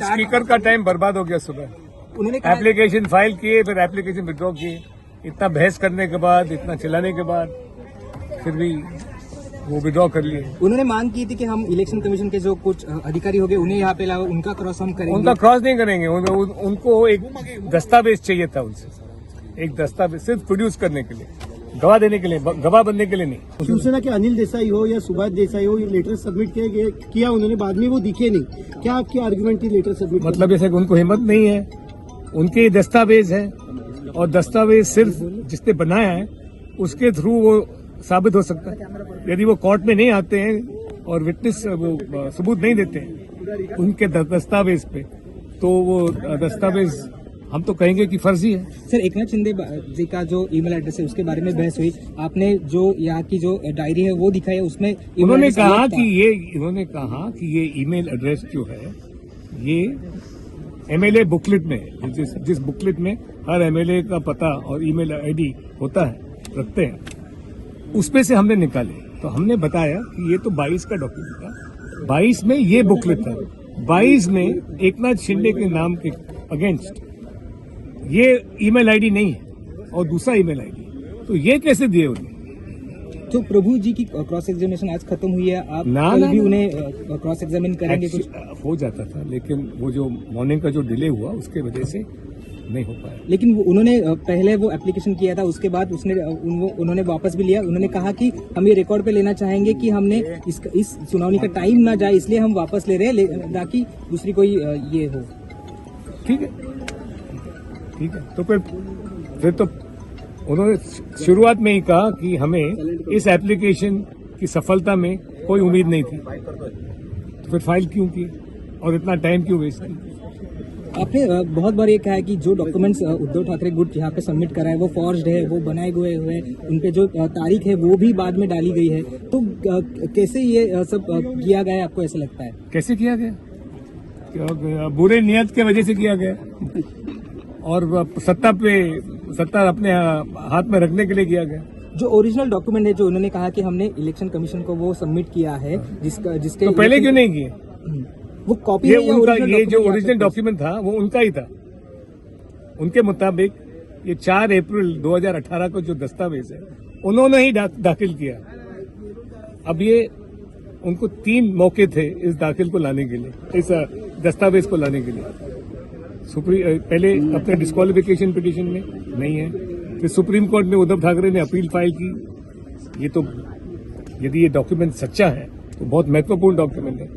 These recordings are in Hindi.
स्पीकर का टाइम बर्बाद हो गया सुबह। उन्होंने एप्लीकेशन फाइल किए, फिर एप्लीकेशन विड्रॉ किए। इतना बहस करने के बाद, इतना चिल्लाने के बाद फिर भी वो विड्रॉ कर लिए। उन्होंने मांग की थी कि हम इलेक्शन कमीशन के जो कुछ अधिकारी हो गए उन्हें यहाँ पे लाओ, उनका क्रॉस हम करेंगे। उनका क्रॉस नहीं करेंगे, उनको एक दस्तावेज चाहिए था उनसे, एक दस्तावेज सिर्फ प्रोड्यूस करने के लिए, गवाह देने के लिए, गवाह बनने के लिए नहीं। शिवसेना के अनिल देसाई हो या सुभाष देसाई हो, ये लेटर सबमिट किया उन्होंने, बाद में वो दिखे नहीं। क्या आपकी आर्गुमेंट थी लेटर सबमिट? मतलब ऐसे उनको हिम्मत नहीं है, उनके दस्तावेज है और दस्तावेज सिर्फ जिसने बनाया है उसके थ्रू वो साबित हो सकता है। यदि वो कोर्ट में नहीं आते हैं और विटनेस वो सबूत नहीं देते हैं उनके दस्तावेज पे, तो वो दस्तावेज हम तो कहेंगे कि फर्जी है। सर, एकनाथ शिंदे जी का जो ईमेल एड्रेस है उसके बारे में बहस हुई। आपने जो यहाँ की जो डायरी है वो दिखाई है, उसमें उन्होंने कहा कि ये ईमेल एड्रेस जो है ये एमएलए बुकलेट में, जिस बुकलेट में हर एमएलए का पता और ईमेल आईडी होता है, रखते हैं, उसमें से हमने निकाले। तो हमने बताया कि ये तो 22 का डॉक्यूमेंट था, 22 में ये बुकलेट था, 22 में एकनाथ शिंदे के नाम के अगेंस्ट ये ईमेल आईडी नहीं है और दूसरा ईमेल आईडी, तो ये कैसे दिए उन्हें? तो प्रभु जी की क्रॉस एग्जामिनेशन आज खत्म हुई है, आप कल भी उन्हें क्रॉस एग्जामिन करेंगे? कुछ हो जाता था, लेकिन वो जो मॉर्निंग का जो डिले हुआ उसके वजह से नहीं हो पाया। लेकिन उन्होंने पहले वो एप्लीकेशन किया था, उसके बाद उन्होंने वापस भी लिया। उन्होंने कहा कि हम ये रिकॉर्ड पे लेना चाहेंगे कि हमने इस सुनावनी का टाइम ना जाए, इसलिए हम वापस ले रहे हैं, ताकि दूसरी कोई ये हो। ठीक है, तो फिर तो उन्होंने शुरुआत में ही कहा कि हमें इस एप्लीकेशन की सफलता में कोई उम्मीद नहीं थी, तो फिर फाइल क्यों की और इतना टाइम क्यों वेस्ट की? आपने बहुत बार ये कहा है कि जो डॉक्यूमेंट्स उद्धव ठाकरे गुट यहाँ पे सबमिट करा है वो फॉर्ज्ड है, वो बनाए हुए हैं, उनपे जो तारीख है वो भी बाद में डाली गई है। तो कैसे ये सब किया गया है, आपको ऐसा लगता है? कैसे किया गया? बुरे नियत के वजह से किया गया और सत्ता अपने हाथ में रखने के लिए किया गया। जो ओरिजिनल डॉक्यूमेंट है, जो उन्होंने कहा कि हमने इलेक्शन कमीशन को वो सबमिट किया है, जिसके तो पहले क्यों नहीं किए? वो कॉपी ये जो ओरिजिनल डॉक्यूमेंट था वो उनका ही था। उनके मुताबिक ये 4 अप्रैल 2018 को जो दस्तावेज है उन्होंने ही दाखिल किया। अब ये उनको 3 मौके थे इस दाखिल को लाने के लिए, इस दस्तावेज को लाने के लिए। पहले अपने डिस्क्वालिफिकेशन पिटीशन में नहीं है, फिर सुप्रीम कोर्ट में उद्धव ठाकरे ने अपील फाइल की। ये तो यदि ये डॉक्यूमेंट सच्चा है तो बहुत महत्वपूर्ण डॉक्यूमेंट है,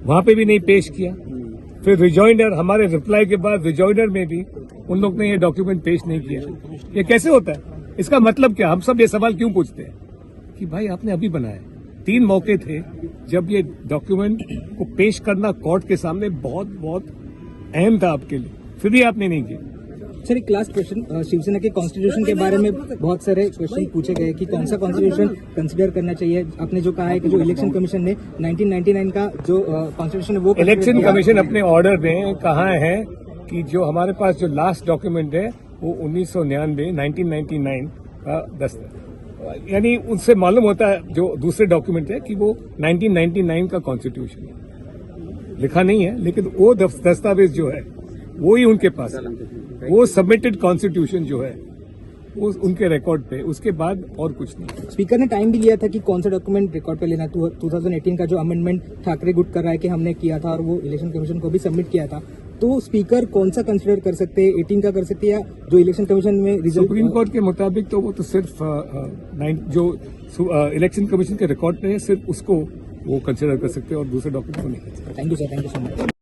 वहां पे भी नहीं पेश किया। फिर रिजॉइंडर, हमारे रिप्लाई के बाद रिजॉइंडर में भी उन लोग ने ये डॉक्यूमेंट पेश नहीं किया। ये कैसे होता है? इसका मतलब क्या? हम सब ये सवाल क्यों पूछते हैं कि भाई आपने अभी बनाया, 3 मौके थे जब ये डॉक्यूमेंट को पेश करना कोर्ट के सामने बहुत अहम था आपके लिए, फिर भी आपने नहीं किया। सर, एक लास्ट क्वेश्चन, शिवसेना के कॉन्स्टिट्यूशन के बारे में बहुत सारे क्वेश्चन पूछे गए कि कौन सा कॉन्स्टिट्यूशन कंसीडर करना चाहिए। आपने जो कहा है कि जो इलेक्शन कमीशन ने 1999 का जो कॉन्स्टिट्यूशन है वो इलेक्शन कमीशन अपने ऑर्डर में कहा है कि जो हमारे पास जो लास्ट डॉक्यूमेंट है वो 1999 का यानी उससे मालूम होता है जो दूसरे डॉक्यूमेंट है कि वो 1999 का कॉन्स्टिट्यूशन है। लिखा नहीं है, लेकिन वो दस्तावेज जो है वो ही उनके पास है, वो सबमिटेड कॉन्स्टिट्यूशन जो है वो उनके रिकॉर्ड पे, उसके बाद और कुछ नहीं। स्पीकर ने टाइम भी लिया था कि कौन सा डॉक्यूमेंट रिकॉर्ड पे लेना। 2018 का जो अमेंडमेंट ठाकरे गुट कर रहा है कि हमने किया था और वो इलेक्शन कमीशन को भी सबमिट किया था, तो स्पीकर कौन सा कंसिडर कर सकते हैं, 18 का कर सकते हैं या जो इलेक्शन कमीशन में रिजल्ट? सुप्रीम कोर्ट के मुताबिक तो वो तो सिर्फ जो इलेक्शन कमीशन के रिकॉर्ड पे है सिर्फ उसको वो कंसिडर कर सकते हैं और दूसरे डॉक्यूमेंट को नहीं कर सकते। Thank you sir, thank you so much.